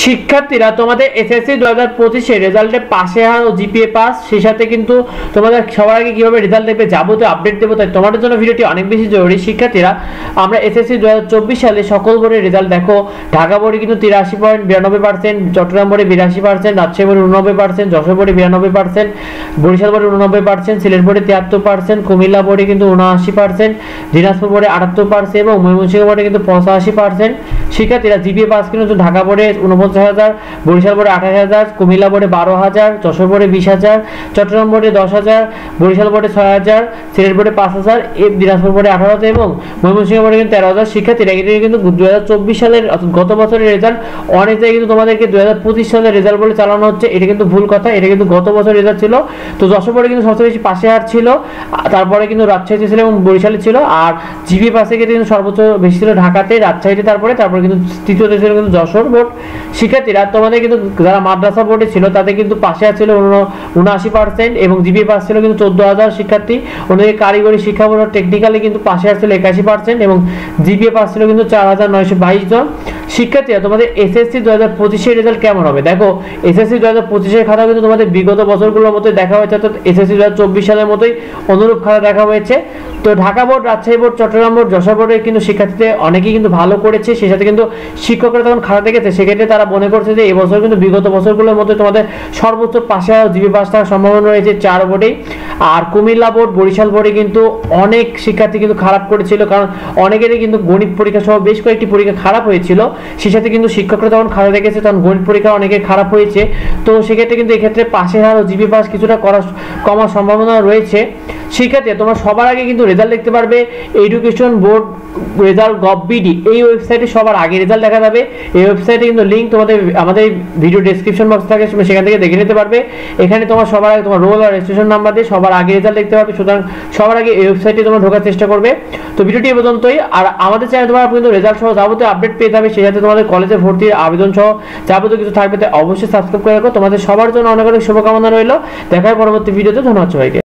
শিক্ষার্থীরা তোমাদের এসএসসি 2025 রেজাল্টে পাশে আর ও জিপিএ পাস, সেই সাথে কিন্তু তোমাদের সবার আগে কিভাবে রেজাল্ট দেবে যাবতীয় আপডেট দেবো, তাই তোমাদের জন্য ভিডিওটি অনেক বেশি জরুরি। শিক্ষার্থীরা, আমরা এসএসসি 2024 সালে সকল বোর্ডের রেজাল্ট দেখো। ঢাকা বোর্ডে কিন্তু 83.92%, চট্টগ্রাম বোর্ডে 82%, রাজশাহী বোর্ডে 89%, যশোর বোর্ডে 92%, বরিশাল বোর্ডে 89%, সিলেট বোর্ডে 73%, কুমিল্লা বোর্ডে কিন্তু 79%, দিনাজপুর বোর্ডে 78% এবং ময়মনসিংহ বোর্ডে কিন্তু 85%। শিক্ষার্থীরা জিপিএ পাস কিন্তু ঢাকা বোর্ডে 49,000, বরিশাল বোর্ডে 28,000, কুমিল্লা বোর্ডে 12,000, যশোর বোর্ডে 20,000, চট্টগ্রাম বোর্ডে 10,000, বরিশাল বোর্ডে 6,000, সিলেট বোর্ডে 5,000, দিনাজপুর বোর্ডে 18,000 এবং ময়মনসিংহ বোর্ডে কিন্তু 13,000। শিক্ষার্থীরা, এটা কিন্তু 2024 সালের গত বছরের রেজাল্ট। অনেক জায়গায় কিন্তু তোমাদেরকে 2025 সালের রেজাল্ট বলে চালানো হচ্ছে, এটা কিন্তু ভুল কথা। এটা কিন্তু গত বছরের রেজাল্ট ছিল। তো যশোর বোর্ডে কিন্তু সবচেয়ে বেশি পাশে হার ছিল, তারপরে কিন্তু রাজশাহীতে ছিল এবং বরিশালে ছিল। আর জিপিএ পাসে কিন্তু সর্বোচ্চ বেশি ছিল ঢাকাতে, রাজশাহীতে, তারপরে কিন্তু তৃতীয়তে ছিল কিন্তু যশোর বোর্ড। শিক্ষার্থীরা, তোমাদের কিন্তু যারা মাদ্রাসা বোর্ডে ছিল তাদের কিন্তু পাশে ছিল 79% এবং জিপিএ পাস ছিল কিন্তু 14,000 শিক্ষার্থী। অন্যদিকে কারিগরি শিক্ষা বোর্ড টেকনিক্যালি কিন্তু পাশে ছিল 81% এবং জিপিএ পাস ছিল কিন্তু 4,922 জন। শিক্ষার্থীরা, তোমাদের এসএসসি 2025 এর রেজাল্ট কেমন হবে? দেখো, এসএসসি 2025 এর খাতা কিন্তু তোমাদের বিগত বছরগুলোর মতোই দেখা হয়েছে, অর্থাৎ এসএসসি 2024 সালের মতোই অনুরূপ খাতা দেখা হয়েছে। তো Dhaka board, Rajshahi board, Chittagong board, Jessore বোর্ডের কিন্তু শিক্ষার্থীদের অনেকেই কিন্তু ভালো করেছে। সেই সাথে কিন্তু শিক্ষকরা তখন খাতা দেখেছে, সেক্ষেত্রে তারা মনে করছে যে এই বছর কিন্তু বিগত বছরগুলোর মধ্যে তোমাদের সর্বোচ্চ পাশে জিপি পাস থাকার সম্ভাবনা রয়েছে 4 বোর্ডেই। আর কুমিল্লা বোর্ড, বরিশাল বোর্ডে কিন্তু অনেক শিক্ষার্থী কিন্তু খারাপ করেছিল, কারণ অনেকেরই কিন্তু গণিত পরীক্ষা সহ বেশ কয়েকটি পরীক্ষা খারাপ হয়েছিল। সেই সাথে কিন্তু শিক্ষকরা তখন খাতা দেখেছে, তখন গণিত পরীক্ষা অনেকের খারাপ হয়েছে। তো সেক্ষেত্রে কিন্তু এক্ষেত্রে পাশে হার ও জিপি পাস কিছুটা কমার সম্ভাবনা রয়েছে। শিক্ষার্থী, তোমরা সবার আগে কিন্তু রেজাল্ট দেখতে পারবে এডুকেশন বোর্ড রেজাল্ট গভ.বিডি, এই ওয়েবসাইটে সবার আগে রেজাল্ট দেখা যাবে। এই ওয়েবসাইটে কিন্তু লিঙ্ক তোমাদের আমাদের ভিডিও ডেসক্রিপশন বক্স থাকে, সেখান থেকে দেখে নিতে পারবে। এখানে তোমার সবার আগে তোমার রোল আর রেজিস্ট্রেশন নাম্বার দিয়ে সবার আগে রেজাল্ট দেখতে পাবে। সুতরাং সবার আগে এই ওয়েবসাইটে তোমরা ঢোকার চেষ্টা করবে। তো ভিডিওটি এই পর্যন্তই। আর আমাদের চ্যানেলে তোমরা কিন্তু রেজাল্ট সহ যাবতীয় আপডেট পেয়ে যাবে, সেই সাথে তোমাদের কলেজে ভর্তির আবেদন সহ যাবতীয় কিছু থাকবে, তাই অবশ্যই সাবস্ক্রাইব করে রাখো। তোমাদের সবার জন্য অনেক অনেক শুভকামনা রইল। দেখা হয় পরবর্তী ভিডিওতে। ধন্যবাদ সবাইকে।